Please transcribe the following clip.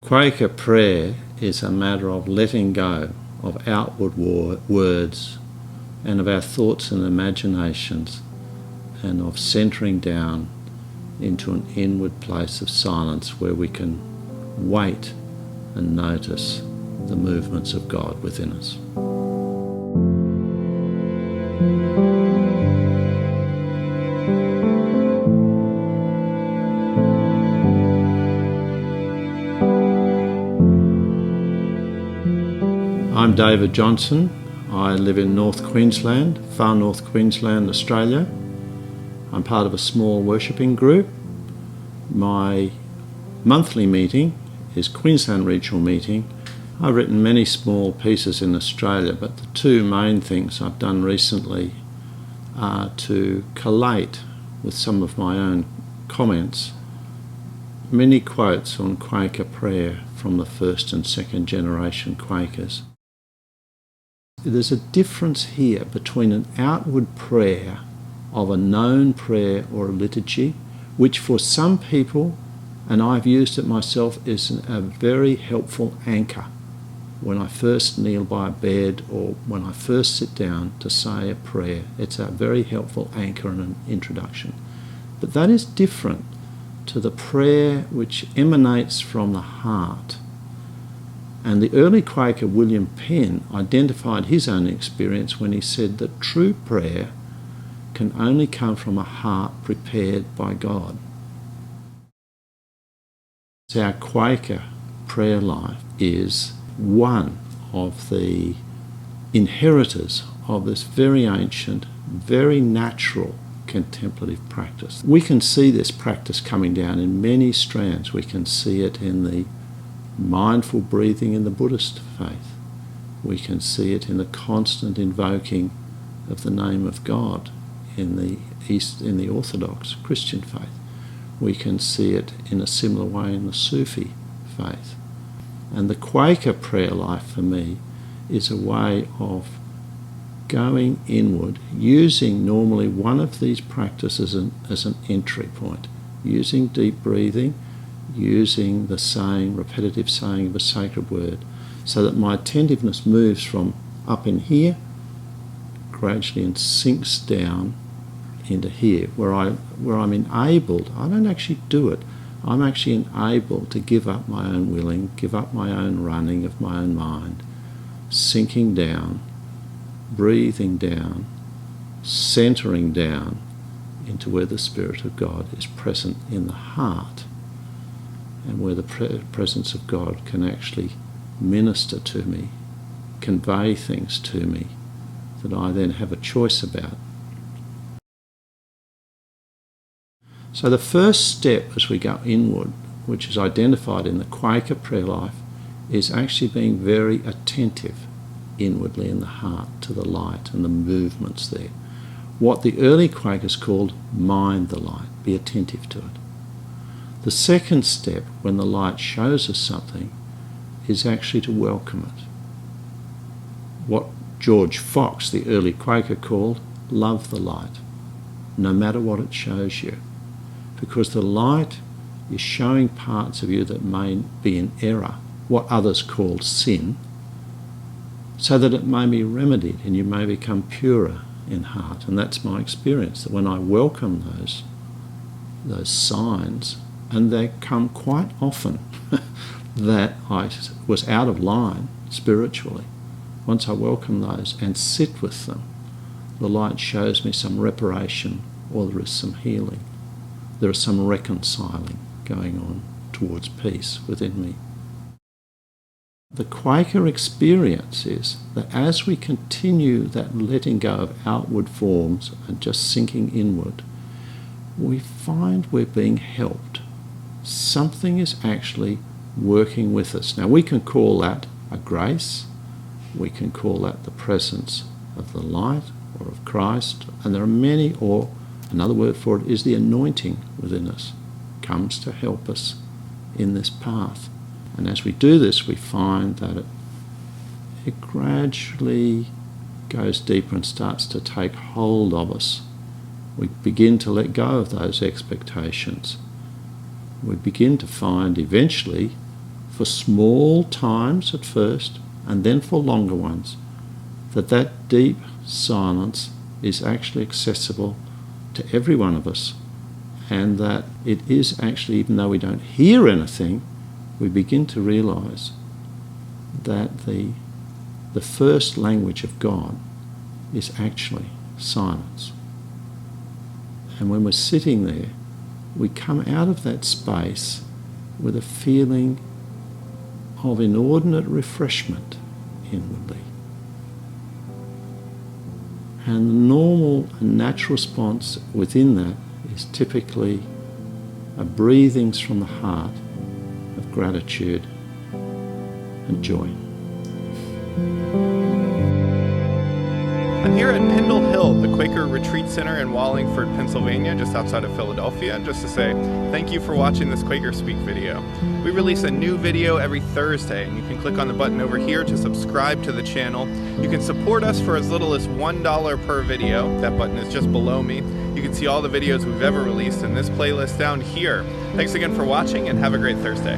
Quaker prayer is a matter of letting go of outward words and of our thoughts and imaginations, and of centering down into an inward place of silence where we can wait and notice the movements of God within us. I'm David Johnson. I live in North Queensland, far North Queensland, Australia. I'm part of a small worshipping group. My monthly meeting is Queensland Regional Meeting. I've written many small pieces in Australia, but the two main things I've done recently are to collate with some of my own comments many quotes on Quaker prayer from the first and second generation Quakers. There's a difference here between an outward prayer of a known prayer or a liturgy, which for some people, and I've used it myself, is a very helpful anchor when I first kneel by a bed or when I first sit down to say a prayer. It's a very helpful anchor and an introduction. But that is different to the prayer which emanates from the heart. And the early Quaker William Penn identified his own experience when he said that true prayer can only come from a heart prepared by God. Our Quaker prayer life is one of the inheritors of this very ancient, very natural contemplative practice. We can see this practice coming down in many strands. We can see it in the mindful breathing in the Buddhist faith. We can see it in the constant invoking of the name of God in the Orthodox Christian faith. We can see it in a similar way in the Sufi faith. And the Quaker prayer life for me is a way of going inward, using normally one of these practices as an entry point, using deep breathing, using the saying, repetitive saying of a sacred word, so that my attentiveness moves from up in here gradually and sinks down into here, where I'm enabled. I don't actually do it. I'm actually enabled to give up my own willing, give up my own running of my own mind, sinking down, breathing down, centering down into where the Spirit of God is present in the heart, and where the presence of God can actually minister to me, convey things to me that I then have a choice about. So the first step as we go inward, which is identified in the Quaker prayer life, is actually being very attentive inwardly in the heart to the light and the movements there. What the early Quakers called mind the light, be attentive to it. The second step, when the light shows us something, is actually to welcome it. What George Fox, the early Quaker, called love the light, no matter what it shows you. Because the light is showing parts of you that may be in error, what others call sin, so that it may be remedied and you may become purer in heart. And that's my experience, that when I welcome those signs, and they come quite often, that I was out of line spiritually. Once I welcome those and sit with them, the light shows me some reparation, or there is some healing. There is some reconciling going on towards peace within me. The Quaker experience is that as we continue that letting go of outward forms and just sinking inward, we find we're being helped. Something is actually working with us. Now we can call that a grace, we can call that the presence of the light or of Christ, and there are many, or another word for it is the anointing within us, comes to help us in this path. And as we do this, we find that it gradually goes deeper and starts to take hold of us. We begin to let go of those expectations. We begin to find eventually for small times at first and then for longer ones, that deep silence is actually accessible to every one of us, and that it is actually, even though we don't hear anything, we begin to realise that the first language of God is actually silence. And when we're sitting there, we come out of that space with a feeling of inordinate refreshment inwardly. And the normal and natural response within that is typically a breathings from the heart of gratitude and joy. I'm here at Pendle Hill, the Quaker Retreat Center in Wallingford, Pennsylvania, just outside of Philadelphia, just to say thank you for watching this QuakerSpeak video. We release a new video every Thursday, and you can click on the button over here to subscribe to the channel. You can support us for as little as $1 per video. That button is just below me. You can see all the videos we've ever released in this playlist down here. Thanks again for watching, and have a great Thursday.